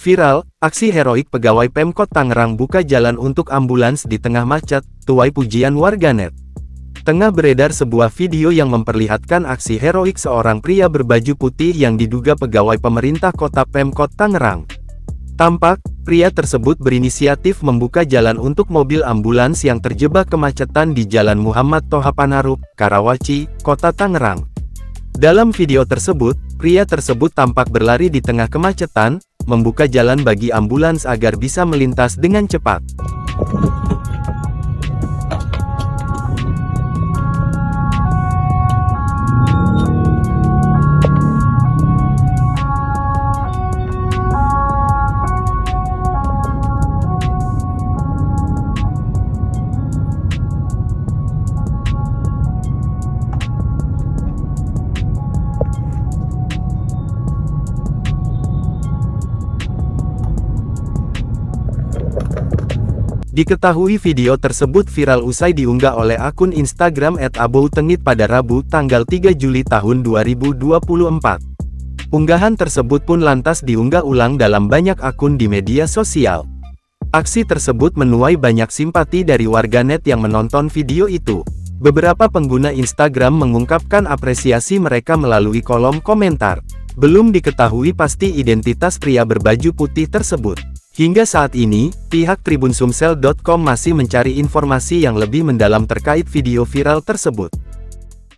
Viral, aksi heroik pegawai Pemkot Tangerang buka jalan untuk ambulans di tengah macet, tuai pujian warganet. Tengah beredar sebuah video yang memperlihatkan aksi heroik seorang pria berbaju putih yang diduga pegawai pemerintah kota Pemkot Tangerang. Tampak, pria tersebut berinisiatif membuka jalan untuk mobil ambulans yang terjebak kemacetan di Jalan Muhammad Toha Panarup, Karawaci, Kota Tangerang. Dalam video tersebut, pria tersebut tampak berlari di tengah kemacetan, membuka jalan bagi ambulans agar bisa melintas dengan cepat. Diketahui video tersebut viral usai diunggah oleh akun Instagram @aboutengit pada Rabu, tanggal 3 Juli tahun 2024. Unggahan tersebut pun lantas diunggah ulang dalam banyak akun di media sosial. Aksi tersebut menuai banyak simpati dari warganet yang menonton video itu. Beberapa pengguna Instagram mengungkapkan apresiasi mereka melalui kolom komentar. Belum diketahui pasti identitas pria berbaju putih tersebut. Hingga saat ini, pihak Tribun Sumsel.com masih mencari informasi yang lebih mendalam terkait video viral tersebut.